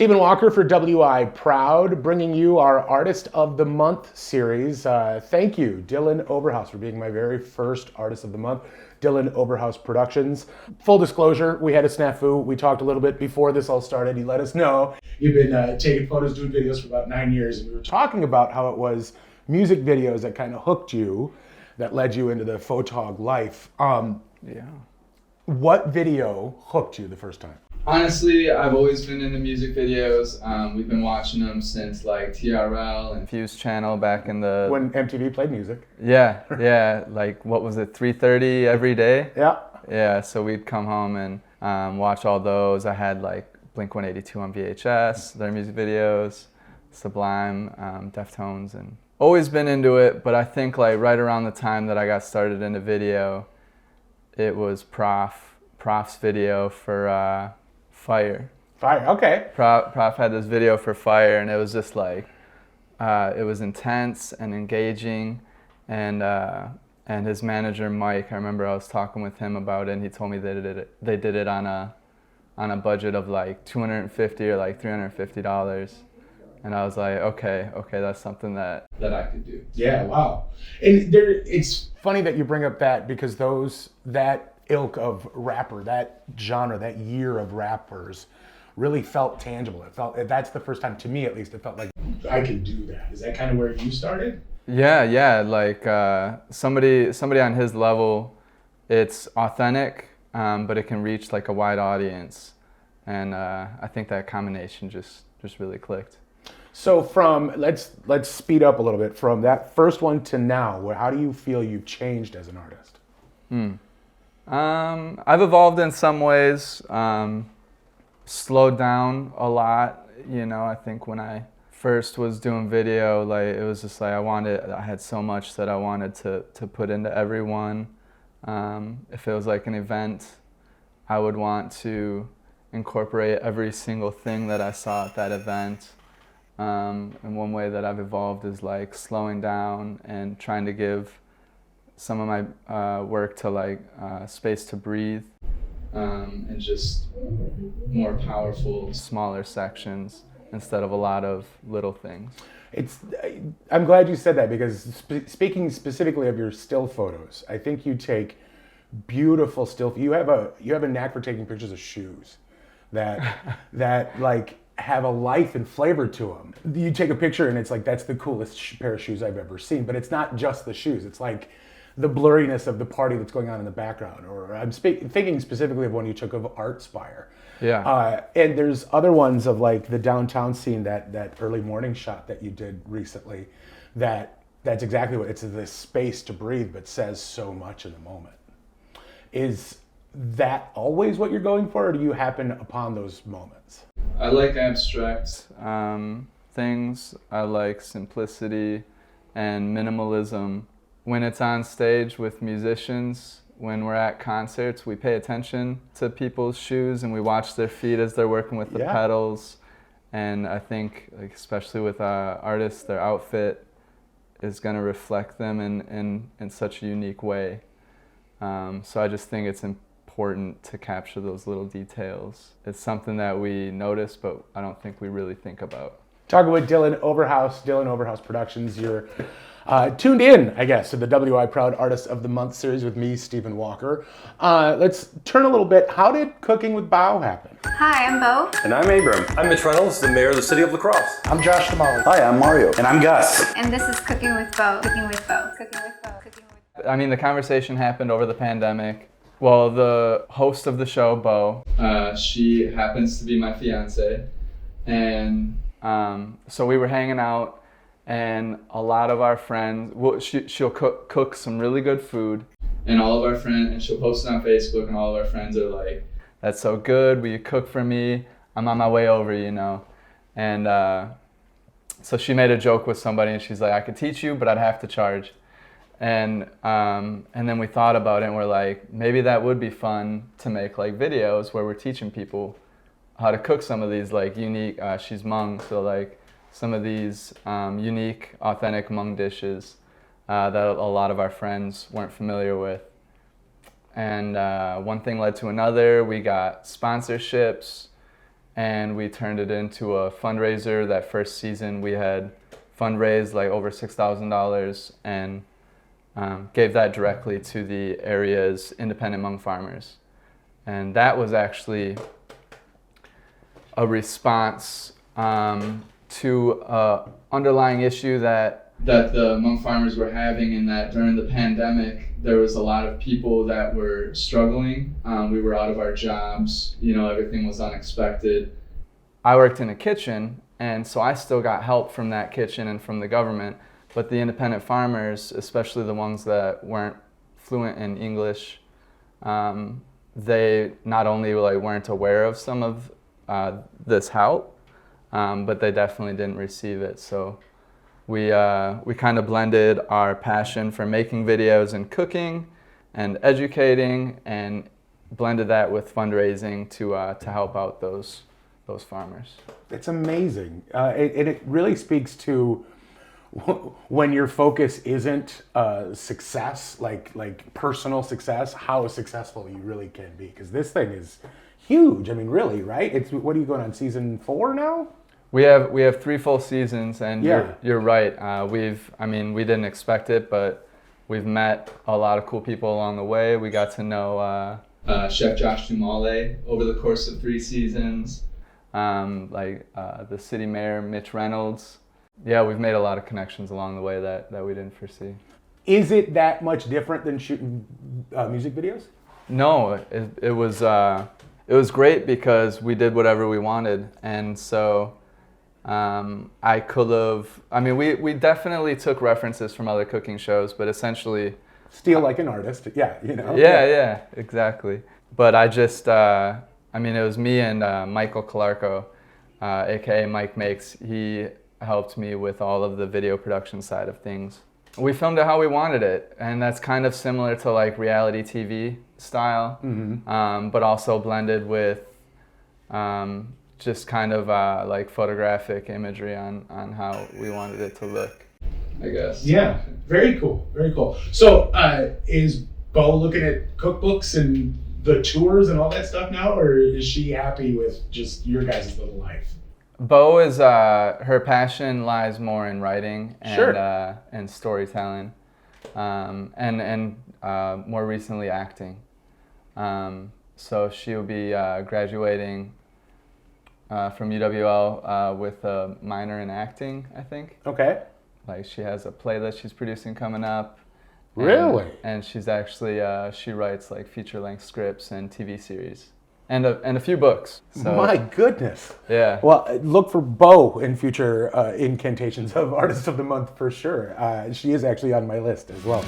Stephen Walker for WI Proud, bringing you our Artist of the Month series. Thank you, Dylan Overhouse, for being my very first Artist of the Month. Dylan Overhouse Productions. Full disclosure, we had a snafu. We talked a little bit before this all started. He let us know you've been taking photos, doing videos for about 9 years, and we were talking about how it was music videos that kind of hooked you, that led you into the photog life. Yeah. What video hooked you the first time? Honestly, I've always been into music videos. We've been watching them since like TRL and Fuse Channel back in the... When MTV played music. Yeah, like what was it, 3:30 every day? Yeah. Yeah, so we'd come home and watch all those. I had like Blink-182 on VHS, their music videos, Sublime, Deftones, and always been into it, but I think like right around the time that I got started into video, it was Prof's video for Fire. Fire, okay. Prof had this video for Fire, and it was just like, it was intense and engaging, and his manager Mike, I remember I was talking with him about it, and he told me they did it on a budget of like $250 or like $350, and I was like, okay, that's something that I could do. Yeah, wow. And it's funny that you bring up that, because that ilk of rapper, that genre, that year of rappers really felt tangible. That's the first time, to me at least, it felt like I could do that. Is that kind of where you started? Yeah, like somebody on his level, it's authentic, but it can reach like a wide audience, and I think that combination just really clicked. So let's speed up a little bit from that first one to now. How do you feel you've changed as an artist? I've evolved in some ways, slowed down a lot. You know, I think when I first was doing video, like it was just like I had so much that I wanted to put into everyone. If it was like an event, I would want to incorporate every single thing that I saw at that event. And one way that I've evolved is like slowing down and trying to give some of my work to like space to breathe, and just more powerful, smaller sections instead of a lot of little things. I'm glad you said that, because speaking specifically of your still photos, I think you take beautiful still. You have a knack for taking pictures of shoes that like have a life and flavor to them. You take a picture and it's like, that's the coolest pair of shoes I've ever seen. But it's not just the shoes. It's like the blurriness of the party that's going on in the background. Or I'm thinking specifically of one you took of Art Spire. Yeah. And there's other ones of like the downtown scene, that early morning shot that you did recently, that's exactly what it's, this space to breathe, but says so much in the moment. Is that always what you're going for, or do you happen upon those moments? I like abstract things. I like simplicity and minimalism. When it's on stage with musicians, when we're at concerts, we pay attention to people's shoes and we watch their feet as they're working with the pedals. And I think, like, especially with artists, their outfit is going to reflect them in such a unique way. So I just think it's important to capture those little details. It's something that we notice, but I don't think we really think about. Talking with Dylan Overhouse Productions. You're tuned in, I guess, to the WI Proud Artist of the Month series with me, Stephen Walker. Let's turn a little bit. How did Cooking with Bo happen? Hi, I'm Bo. And I'm Abram. I'm Mitch Reynolds, the mayor of the city of La Crosse. I'm Josh Damali. Hi, I'm Mario. And I'm Gus. And this is Cooking with Bo. Cooking with Bo. Cooking with Bo. Cooking with Bo. I mean, the conversation happened over the pandemic. Well, the host of the show, Bo, she happens to be my fiance. And so we were hanging out, and a lot of our friends, she'll cook some really good food, and all of our friends, and she'll post it on Facebook, and all of our friends are like, "That's so good, will you cook for me? I'm on my way over, you know." And so she made a joke with somebody, and she's like, "I could teach you, but I'd have to charge." And then we thought about it, and we're like, maybe that would be fun to make like videos where we're teaching people how to cook some of these like unique, she's Hmong, so like some of these unique, authentic Hmong dishes that a lot of our friends weren't familiar with. And one thing led to another. We got sponsorships, and we turned it into a fundraiser. That first season we had fundraised like over $6,000 and gave that directly to the area's independent Hmong farmers. And that was actually a response to an underlying issue that the Hmong farmers were having, in that during the pandemic, there was a lot of people that were struggling. We were out of our jobs, everything was unexpected. I worked in a kitchen, and so I still got help from that kitchen and from the government, but the independent farmers, especially the ones that weren't fluent in English, they not only weren't aware of some of this help, but they definitely didn't receive it. So we kind of blended our passion for making videos and cooking and educating, and blended that with fundraising to help out those farmers. It's amazing. It really speaks to when your focus isn't success, like personal success, how successful you really can be. Because this thing is huge. I mean, really, right? What are you going on, season 4 now? We have 3 full seasons, and yeah. You're right. We didn't expect it, but we've met a lot of cool people along the way. We got to know Chef Josh Dumale over the course of 3 seasons. The city mayor, Mitch Reynolds. Yeah, we've made a lot of connections along the way that we didn't foresee. Is it that much different than shooting music videos? No, it was great because we did whatever we wanted, and so I could have. We definitely took references from other cooking shows, but essentially steal like an artist. Yeah, Yeah, exactly. But I just. It was me and Michael Calarco, aka Mike Makes. He helped me with all of the video production side of things. We filmed it how we wanted it, and that's kind of similar to like reality TV style, but also blended with just kind of like photographic imagery on how we wanted it to look, I guess. Yeah, very cool, very cool. So is Bo looking at cookbooks and the tours and all that stuff now, or is she happy with just your guys' little life? Bo is her passion lies more in writing and sure. And storytelling, and more recently acting. So she'll be graduating from UWL with a minor in acting, I think. Okay. Like she has a play that she's producing coming up. Really? And she's actually she writes like feature-length scripts and TV series. And a few books. So, my goodness. Yeah. Well, look for Bo in future incantations of Artist of the Month for sure. She is actually on my list as well.